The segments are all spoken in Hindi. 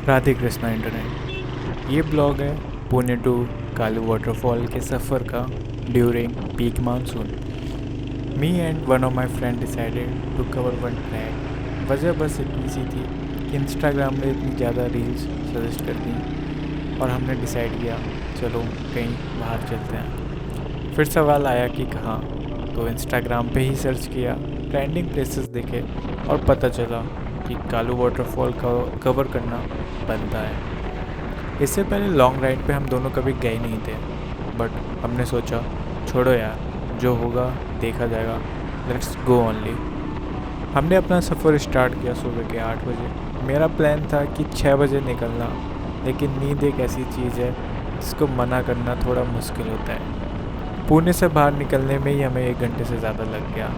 राधे कृष्णा इंटरनेट। ये ब्लॉग है पुणे टू कालू वाटरफॉल के सफ़र का during peak monsoon. Me and one of my friend decided to cover one track. वजह बस इतनी सी थी कि इंस्टाग्राम ने इतनी ज़्यादा रील्स सजेस्ट कर दी और हमने डिसाइड किया चलो कहीं बाहर चलते हैं। फिर सवाल आया कि कहाँ, तो इंस्टाग्राम पे ही सर्च किया, ट्रेंडिंग प्लेसेस देखे और पता चला कि कालू वाटरफॉल का कवर करना बनता है। इससे पहले लॉन्ग राइड पे हम दोनों कभी गए नहीं थे, बट हमने सोचा छोड़ो यार, जो होगा देखा जाएगा, लेट्स गो ओनली। हमने अपना सफ़र स्टार्ट किया सुबह के 8 बजे। मेरा प्लान था कि 6 बजे निकलना, लेकिन नींद एक ऐसी चीज़ है जिसको मना करना थोड़ा मुश्किल होता है। पुणे से बाहर निकलने में ही हमें 1 घंटे से ज़्यादा लग गया।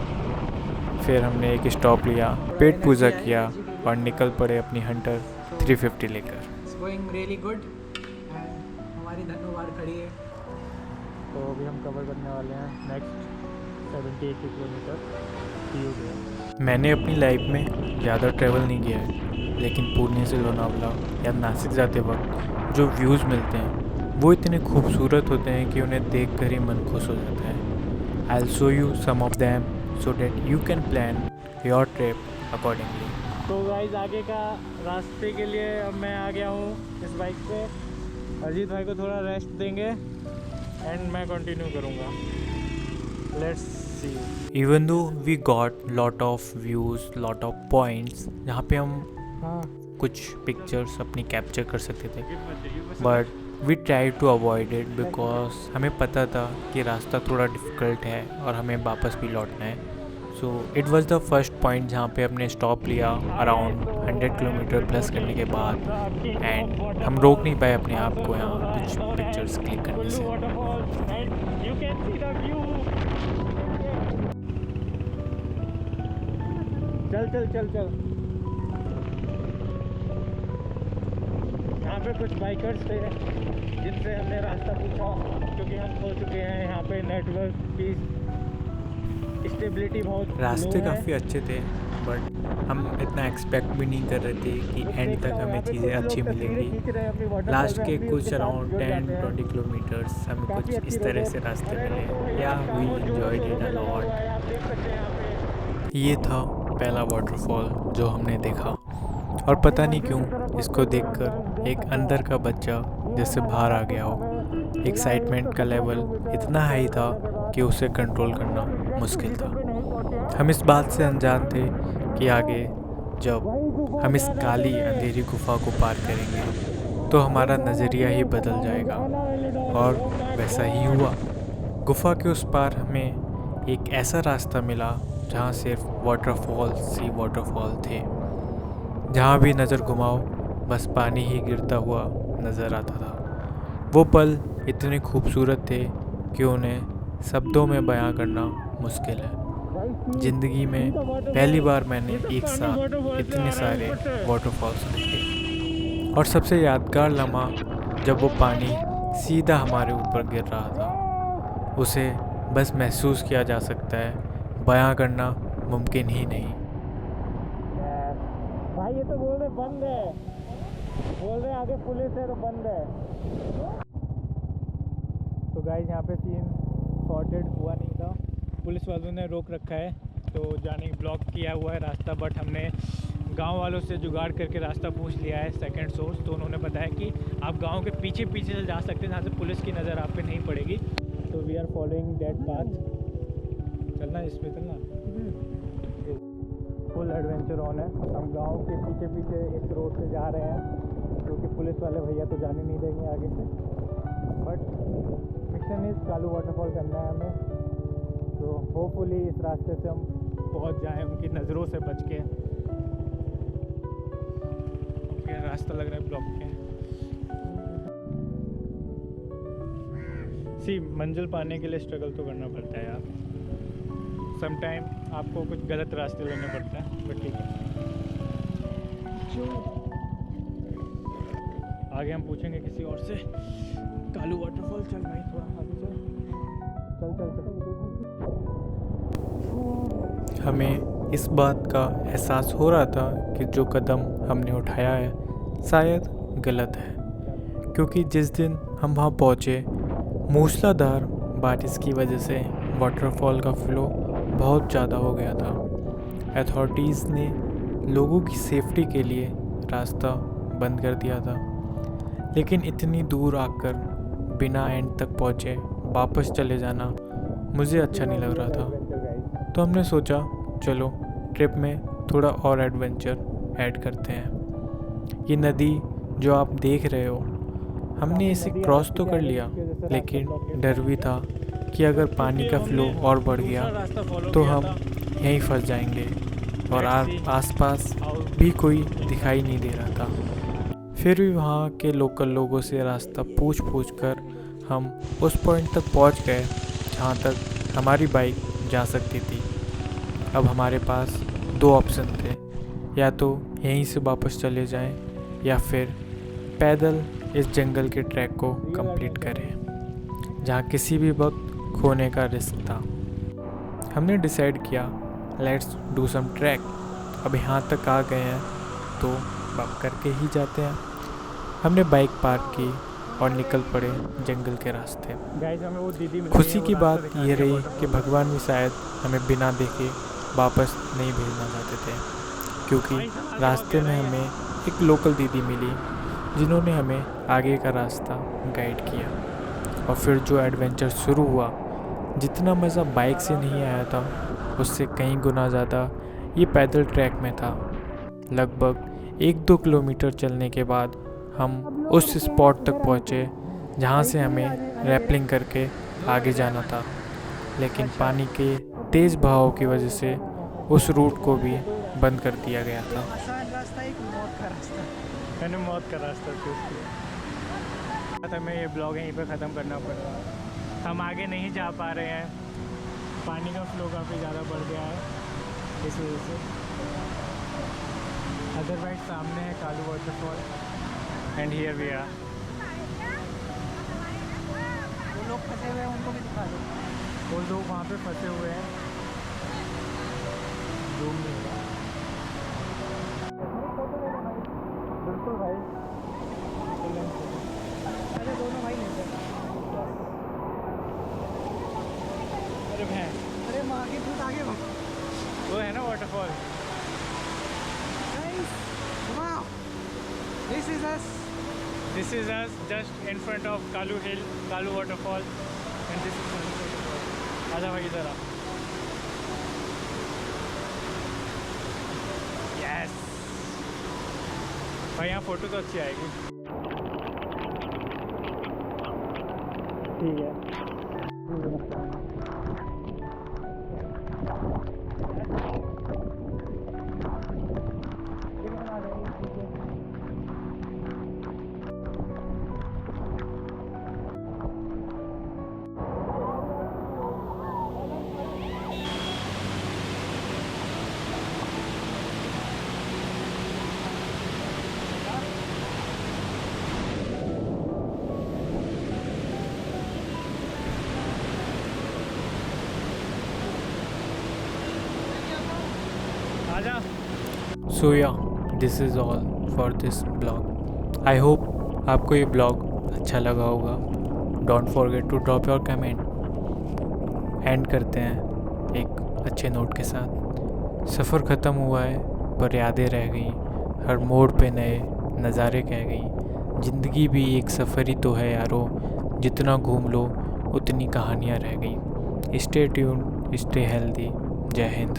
फिर हमने एक स्टॉप लिया, पेट पूजा किया और निकल पड़े अपनी हंटर 350 लेकर। It's going really good and हमारी धनु बाहर खड़ी है। तो अभी हम कवर करने वाले हैं नेक्स्ट 70-80 किलोमीटर। मैंने अपनी लाइफ में ज़्यादा ट्रैवल नहीं किया है, लेकिन पुणे से लोनावला या नासिक जाते वक्त जो व्यूज़ मिलते हैं वो इतने खूबसूरत होते हैं कि उन्हें देख कर ही मन खुश हो जाता है। I'll show you some of them so that you can plan your trip accordingly. तो गाइस आगे का रास्ते के लिए अब मैं आ गया हूँ इस बाइक पे। अजीत भाई को थोड़ा रेस्ट देंगे एंड मैं कंटिन्यू करूँगा। Let's see. Even though we got lot of views, lot of points जहाँ पे हम कुछ पिक्चर्स अपनी कैप्चर कर सकते थे, but we try to avoid it because हमें पता था कि रास्ता थोड़ा डिफ़िकल्ट है और हमें वापस भी लौटना है। So it was the first point जहाँ पे हमने स्टॉप लिया अराउंड 100 किलोमीटर प्लस करने के बाद, एंड हम रोक नहीं पाए अपने आप को यहाँ कुछ पिक्चर्स क्लिक करने से। चल चल चल चल। यहाँ पे कुछ बाइकर्स थे जिनसे हमने रास्ता पूछा, क्योंकि हम खो चुके हैं। यहाँ पे नेटवर्क की स्टेबिलिटी बहुत रास्ते low है। काफ़ी अच्छे थे, बट हम इतना एक्सपेक्ट भी नहीं कर रहे थे कि एंड तक हमें चीज़ें अच्छी मिलेंगी। लास्ट के कुछ अराउंड 10-20 किलोमीटर्स हमें कुछ इस तरह से रास्ते मिले। या we enjoyed it a lot. ये था पहला वाटरफॉल जो हमने देखा, और पता नहीं क्यों इसको देखकर एक अंदर का बच्चा जैसे बाहर आ गया हो। एक्साइटमेंट का लेवल इतना हाई था कि उसे कंट्रोल करना मुश्किल था। हम इस बात से अनजान थे कि आगे जब हम इस काली अंधेरी गुफा को पार करेंगे तो हमारा नज़रिया ही बदल जाएगा, और वैसा ही हुआ। गुफा के उस पार हमें एक ऐसा रास्ता मिला जहाँ सिर्फ वाटरफॉल्स ही वाटरफॉल थे। जहाँ भी नज़र घुमाओ बस पानी ही गिरता हुआ नज़र आता था। वो पल इतने खूबसूरत थे कि उन्हें शब्दों में बयां करना मुश्किल है। ज़िंदगी में पहली बार मैंने एक साथ इतने सारे वाटरफॉल्स देखे, और सबसे यादगार लम्हा जब वो पानी सीधा हमारे ऊपर गिर रहा था। उसे बस महसूस किया जा सकता है, बयां करना मुमकिन ही नहीं। भाई ये तो बोल रहे बंद है, बोल रहे आगे पुलिस है तो बंद है। तो गाइस यहाँ पे सीन सॉर्टेड हुआ नहीं था, पुलिस वालों ने रोक रखा है, तो जाने ब्लॉक किया हुआ है रास्ता। बट हमने गांव वालों से जुगाड़ करके रास्ता पूछ लिया है सेकंड सोर्स, तो उन्होंने बताया कि आप गांव के पीछे पीछे से जा सकते हैं जहाँ से पुलिस की नज़र आप पे नहीं पड़ेगी। तो we are following that path. चलना इसमें चलना, फुल एडवेंचर ऑन है। हम गांव के पीछे पीछे इस रोड से जा रहे हैं, क्योंकि पुलिस वाले भैया तो जाने नहीं देंगे आगे से। But mission is Kalu waterfall करना है हमें, तो होपफुली इस रास्ते से हम पहुंच जाएं उनकी नज़रों से बच के। ओके, रास्ता लग रहा है ब्लॉक के। सी मंजिल पाने के लिए स्ट्रगल तो करना पड़ता है यार। सम टाइम आपको कुछ गलत रास्ते लेने पड़ते हैं, बट ठीक है। आगे हम पूछेंगे किसी और से। कालू वाटरफॉल चल भाई, थोड़ा आगे चल चल चल चल। हमें इस बात का एहसास हो रहा था कि जो कदम हमने उठाया है शायद गलत है, क्योंकि जिस दिन हम वहाँ पहुँचे मूसलाधार बारिश की वजह से वाटरफॉल का फ्लो बहुत ज़्यादा हो गया था। अथॉरिटीज़ ने लोगों की सेफ्टी के लिए रास्ता बंद कर दिया था, लेकिन इतनी दूर आकर बिना एंड तक पहुँचे वापस चले जाना मुझे अच्छा नहीं लग रहा था। तो हमने सोचा चलो ट्रिप में थोड़ा और एडवेंचर ऐड करते हैं। ये नदी जो आप देख रहे हो, हमने इसे क्रॉस तो कर लिया, लेकिन डर भी था कि अगर पानी का फ्लो और बढ़ गया तो हम यहीं फंस जाएंगे और आसपास भी कोई दिखाई नहीं दे रहा था। फिर भी वहाँ के लोकल लोगों से रास्ता पूछ कर हम उस पॉइंट तक पहुँच गए जहाँ तक हमारी बाइक जा सकती थी। अब हमारे पास 2 ऑप्शन थे, या तो यहीं से वापस चले जाएं या फिर पैदल इस जंगल के ट्रैक को कंप्लीट करें जहाँ किसी भी वक्त खोने का रिस्क था। हमने डिसाइड किया लेट्स डू सम ट्रैक। अब यहाँ तक आ गए हैं तो वाक करके ही जाते हैं। हमने बाइक पार्क की और निकल पड़े जंगल के रास्ते। हमें वो दीदी खुशी की बात ये रही कि भगवान भी शायद हमें बिना देखे वापस नहीं भेजना चाहते थे, क्योंकि रास्ते में हमें एक लोकल दीदी मिली जिन्होंने हमें आगे का रास्ता गाइड किया। और फिर जो एडवेंचर शुरू हुआ, जितना मज़ा बाइक से नहीं आया था उससे कहीं गुना ज़्यादा ये पैदल ट्रैक में था। लगभग 1-2 किलोमीटर चलने के बाद हम उस स्पॉट तक पहुँचे जहाँ से हमें रैपलिंग करके आगे जाना था, लेकिन पानी के तेज़ बहाव की वजह से उस रूट को भी बंद कर दिया गया था। आसान रास्ता एक मौत का रास्ता। मैंने मौत का रास्ता चूज़ किया। हमें ये ब्लॉग यहीं पे ख़त्म करना पड़ा। हम आगे नहीं जा पा रहे हैं, पानी का फ्लो काफ़ी ज़्यादा बढ़ गया है इस वजह से। अदरवाइज सामने है Kalu waterfall and here we are. वो लोग फंसे हुए हैं, उनको भी दिखा दो। वो लोग वहाँ पे फंसे हुए हैं, जूम नहीं हो रहा। बिल्कुल भाई, अरे दोनों भाई लेते हैं। अरे भैंस, अरे माँ की दूध आगे भाग। वो है ना waterfall. Guys, wow, this is us. This is us just in front of Kalu Hill, Kalu waterfall, and this is Kalu waterfall. आजा भाई इधर आ। Yes. भाई यहाँ फोटो तो अच्छी आएगी। ठीक है। आजा। So yeah, this is all for this blog. I hope आपको ये ब्लॉग अच्छा लगा होगा। Don't forget to drop your comment. And करते हैं एक अच्छे नोट के साथ। सफ़र ख़त्म हुआ है पर यादें रह गई, हर मोड़ पे नए नज़ारे कह गई। ज़िंदगी भी एक सफ़र ही तो है यारो, जितना घूम लो उतनी कहानियाँ रह गई। Stay tune, stay healthy. जय हिंद।